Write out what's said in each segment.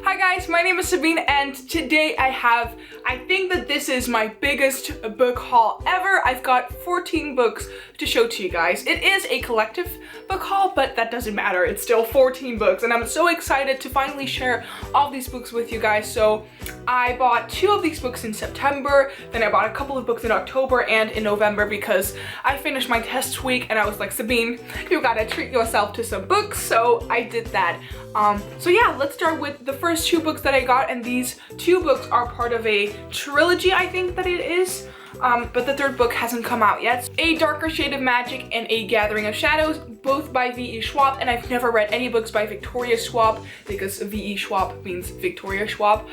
Hi guys, my name is Sabine and today I think that this is my biggest book haul ever. I've got 14 books to show to you guys. It is a collective book haul, but that doesn't matter. It's still 14 books and I'm so excited to finally share all these books with you guys. So I bought 2 of these books in September, then I bought a couple of books in October and in November because I finished my test week and I was like, Sabine, you gotta treat yourself to some books. So I did that. So yeah, let's start with the first 2 books that I got, and these 2 books are part of a trilogy, I think that it is. But the 3rd book hasn't come out yet. A Darker Shade of Magic and A Gathering of Shadows, both by V.E. Schwab, and I've never read any books by Victoria Schwab because V.E. Schwab means Victoria Schwab.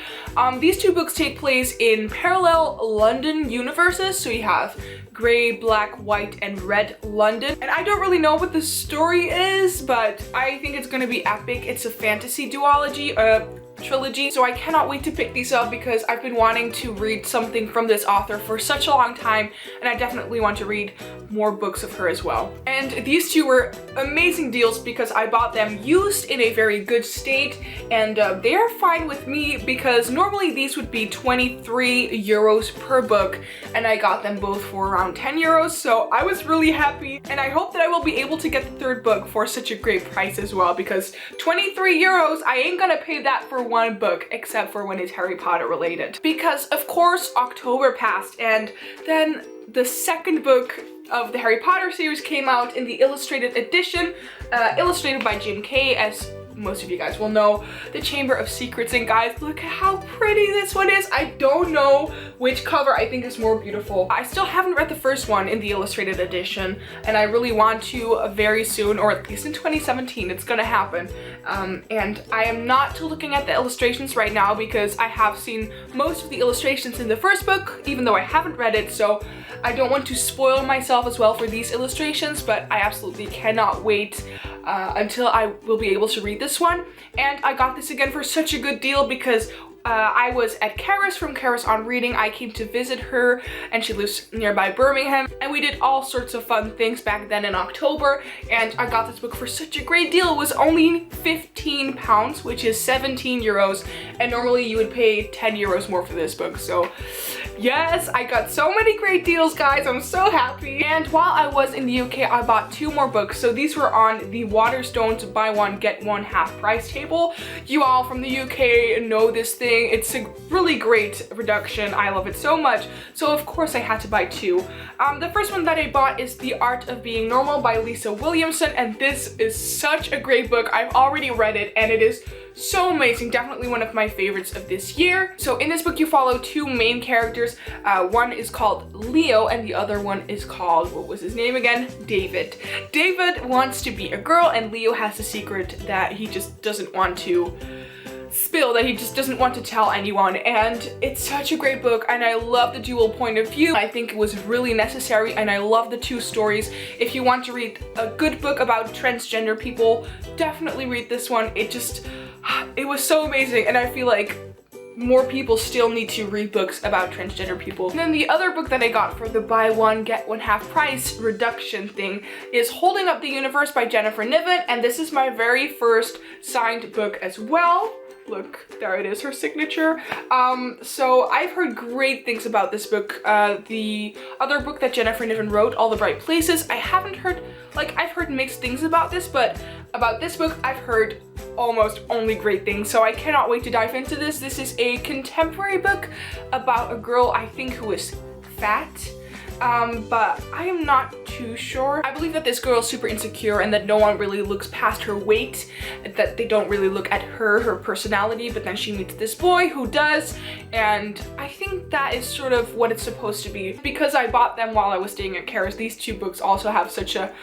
These 2 books take place in parallel London universes, so you have gray, black, white, and red London. And I don't really know what the story is, but I think it's gonna be epic. It's a fantasy duology, trilogy, so I cannot wait to pick these up because I've been wanting to read something from this author for such a long time, and I definitely want to read more books of her as well. And these 2 were amazing deals because I bought them used in a very good state, and they are fine with me because normally these would be 23 euros per book, and I got them both for around 10 euros, so I was really happy, and I hope that I will be able to get the 3rd book for such a great price as well, because 23 euros, I ain't gonna pay that for one book, except for when it's Harry Potter related. Because of course October passed, and then the 2nd book of the Harry Potter series came out in the illustrated edition, illustrated by Jim Kay, as most of you guys will know, The Chamber of Secrets. And guys, look at how pretty this one is. I don't know which cover I think is more beautiful. I still haven't read the first one in the illustrated edition, and I really want to very soon, or at least in 2017. It's gonna happen. And I am not looking at the illustrations right now because I have seen most of the illustrations in the first book, even though I haven't read it, so I don't want to spoil myself as well for these illustrations, but I absolutely cannot wait until I will be able to read this one. And I got this again for such a good deal because I was at Karis from Karis on Reading. I came to visit her and she lives nearby Birmingham, and we did all sorts of fun things back then in October, and I got this book for such a great deal. It was only £15, which is 17 euros, and normally you would pay 10 euros more for this book. So yes, I got so many great deals, guys. I'm so happy. And while I was in the UK, I bought 2 more books. So these were on the Waterstones buy one get one half price table. You all from the UK know this thing. It's a really great reduction. I love it so much. So of course I had to buy 2. The first one that I bought is The Art of Being Normal by Lisa Williamson, and this is such a great book. I've already read it and it is so amazing. Definitely one of my favorites of this year. So in this book you follow 2 main characters. One is called Leo and the other one is called, what was his name again? David. David wants to be a girl and Leo has a secret that he just doesn't want to spill, that he just doesn't want to tell anyone. And it's such a great book, and I love the dual point of view. I think it was really necessary, and I love the 2 stories. If you want to read a good book about transgender people, definitely read this one. It was so amazing, and I feel like more people still need to read books about transgender people. And then the other book that I got for the buy one get one half price reduction thing is Holding Up the Universe by Jennifer Niven, and this is my very first signed book as well. Look, there it is, her signature. So I've heard great things about this book. The other book that Jennifer Niven wrote, All the Bright Places, I haven't heard, like, I've heard mixed things about this, but about this book, I've heard almost only great things. So I cannot wait to dive into this. This is a contemporary book about a girl, I think, who is fat. But I am not too sure. I believe that this girl is super insecure and that no one really looks past her weight, that they don't really look at her personality, but then she meets this boy who does, and I think that is sort of what it's supposed to be. Because I bought them while I was staying at Karis, these 2 books also have such a,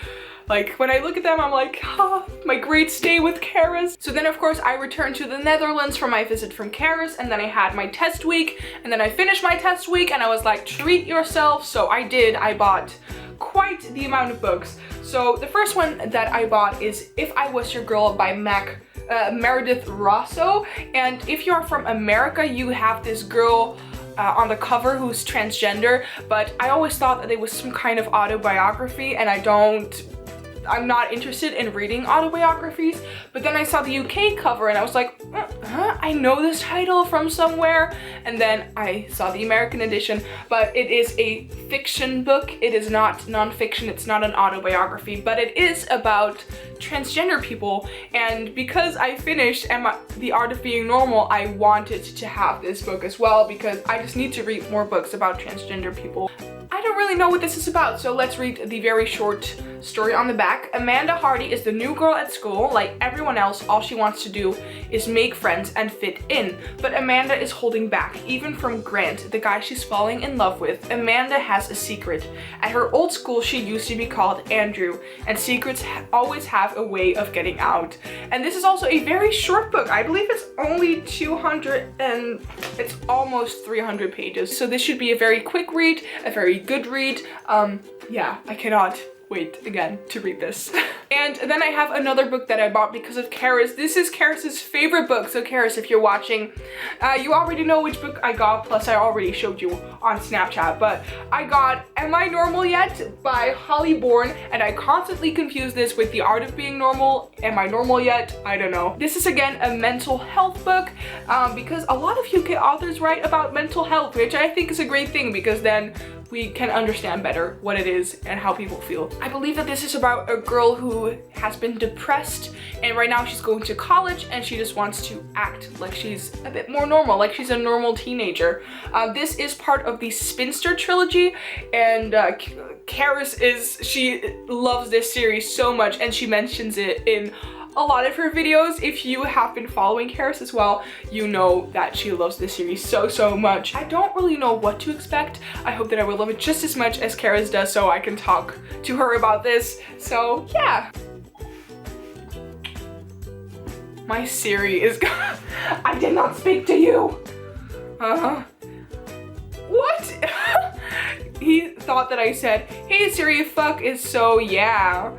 like, when I look at them, I'm like, ah, my great stay with Karis. So then of course I returned to the Netherlands for my visit from Karis, and then I had my test week, and then I finished my test week, and I was like, treat yourself. So I did. I bought quite the amount of books. So the first one that I bought is If I Was Your Girl by Meredith Rosso. And if you are from America, you have this girl on the cover who's transgender, but I always thought that it was some kind of autobiography, and I don't I'm not interested in reading autobiographies, but then I saw the UK cover and I was like, I know this title from somewhere, and then I saw the American edition, but it is a fiction book. It is not non-fiction, it's not an autobiography, but it is about transgender people, and because I finished The Art of Being Normal, I wanted to have this book as well because I just need to read more books about transgender people. I don't really know what this is about, so let's read the very short story on the back. Amanda Hardy is the new girl at school. Like everyone else, all she wants to do is make friends and fit in. But Amanda is holding back, even from Grant, the guy she's falling in love with. Amanda has a secret. At her old school, she used to be called Andrew, and secrets always have a way of getting out. And this is also a very short book. I believe it's only 200 and it's almost 300 pages. So this should be a very quick read, a very good read. Yeah, I cannot wait again to read this. And then I have another book that I bought because of Karis. This is Karis's favorite book. So Karis, if you're watching, you already know which book I got, plus I already showed you on Snapchat, but I got Am I Normal Yet by Holly Bourne, and I constantly confuse this with The Art of Being Normal. Am I normal yet? I don't know. This is again a mental health book because a lot of UK authors write about mental health, which I think is a great thing because then we can understand better what it is and how people feel. I believe that this is about a girl who has been depressed, and right now she's going to college and she just wants to act like she's a bit more normal, like she's a normal teenager. This is part of the Spinster trilogy, and Karis she loves this series so much, and she mentions it in a lot of her videos. If you have been following Karis as well, you know that she loves this series so much. I don't really know what to expect. I hope that I will love it just as much as Karis does so I can talk to her about this. So yeah. My Siri is I did not speak to you. What? He thought that I said, hey Siri, fuck is so yeah.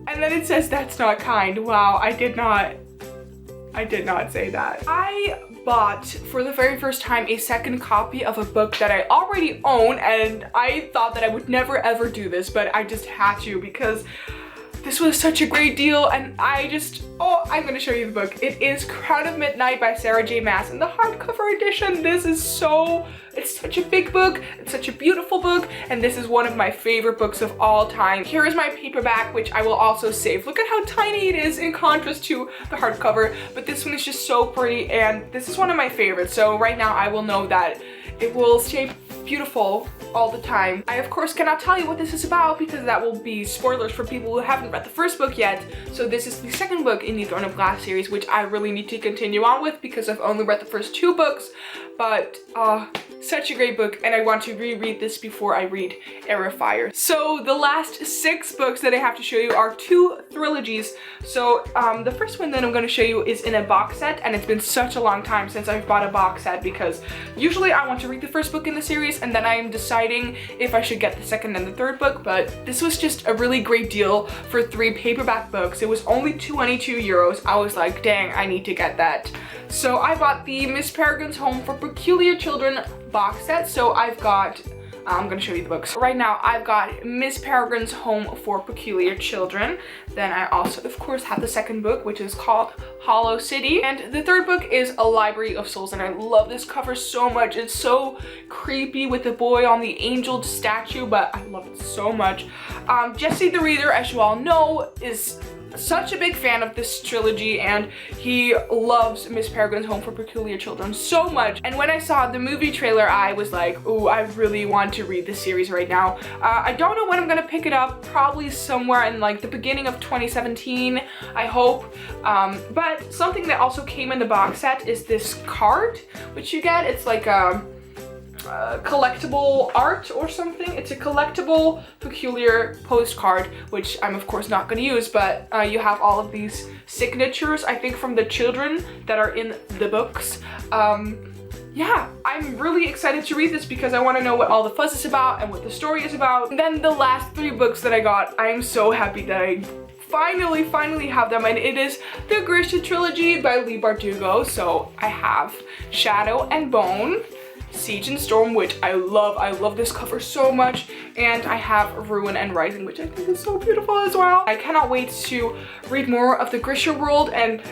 And then it says that's not kind. Wow, I did not say that. I bought for the very first time a second copy of a book that I already own, and I thought that I would never ever do this, but I just had to because this was such a great deal, and I'm gonna show you the book. It is Crown of Midnight by Sarah J Maas in the hardcover edition. This is it's such a big book, it's such a beautiful book, and this is one of my favorite books of all time. Here is my paperback, which I will also save. Look at how tiny it is in contrast to the hardcover, but this one is just so pretty, and this is one of my favorites. So right now I will know that it will stay beautiful all the time. I of course cannot tell you what this is about because that will be spoilers for people who haven't read the first book yet. So this is the second book in the Throne of Glass series, which I really need to continue on with because I've only read the first 2 books, but such a great book, and I want to reread this before I read Air of Fire. So the last 6 books that I have to show you are 2 trilogies. So the first one that I'm going to show you is in a box set, and it's been such a long time since I've bought a box set because usually I want to read the first book in the series and then I'm deciding if I should get the second and the third book, but this was just a really great deal for 3 paperback books. It was only 22 euros. I was like, dang, I need to get that. So I bought the Miss Peregrine's Home for Peculiar Children box set. So I'm gonna show you the books. Right now I've got Miss Peregrine's Home for Peculiar Children. Then I also of course have the second book, which is called Hollow City, and the third book is A Library of Souls, and I love this cover so much. It's so creepy with the boy on the angel statue, but I love it so much. Jesse the Reader, as you all know, is such a big fan of this trilogy, and he loves Miss Peregrine's Home for Peculiar Children so much. And when I saw the movie trailer, I was like, ooh, I really want to read this series right now. I don't know when I'm gonna pick it up, probably somewhere in like the beginning of 2017, I hope. But something that also came in the box set is this card, which you get. It's like a collectible art or something. It's a collectible peculiar postcard, which I'm of course not going to use, but you have all of these signatures, I think from the children that are in the books. Yeah, I'm really excited to read this because I want to know what all the fuss is about and what the story is about. And then the last 3 books that I got, I am so happy that I finally have them, and it is the Grisha trilogy by Leigh Bardugo. So I have Shadow and Bone, Siege and Storm, which I love. I love this cover so much. And I have Ruin and Rising, which I think is so beautiful as well. I cannot wait to read more of the Grisha world, and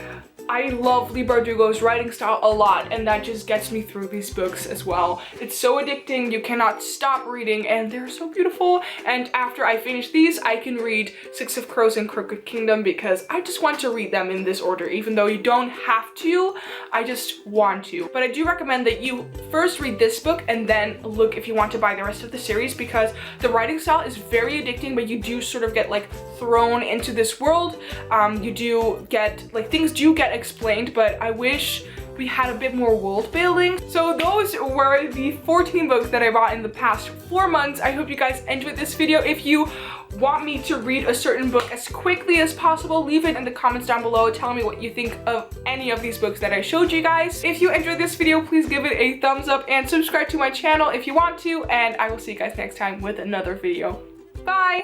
I love Leigh Bardugo's writing style a lot, and that just gets me through these books as well. It's so addicting, you cannot stop reading, and they're so beautiful. And after I finish these, I can read Six of Crows and Crooked Kingdom because I just want to read them in this order, even though you don't have to, I just want to. But I do recommend that you first read this book and then look if you want to buy the rest of the series, because the writing style is very addicting, but you do sort of get like thrown into this world. You do get, like, things do get explained, but I wish we had a bit more world building. So those were the 14 books that I bought in the past 4 months. I hope you guys enjoyed this video. If you want me to read a certain book as quickly as possible, leave it in the comments down below. Tell me what you think of any of these books that I showed you guys. If you enjoyed this video, please give it a thumbs up and subscribe to my channel if you want to, and I will see you guys next time with another video. Bye!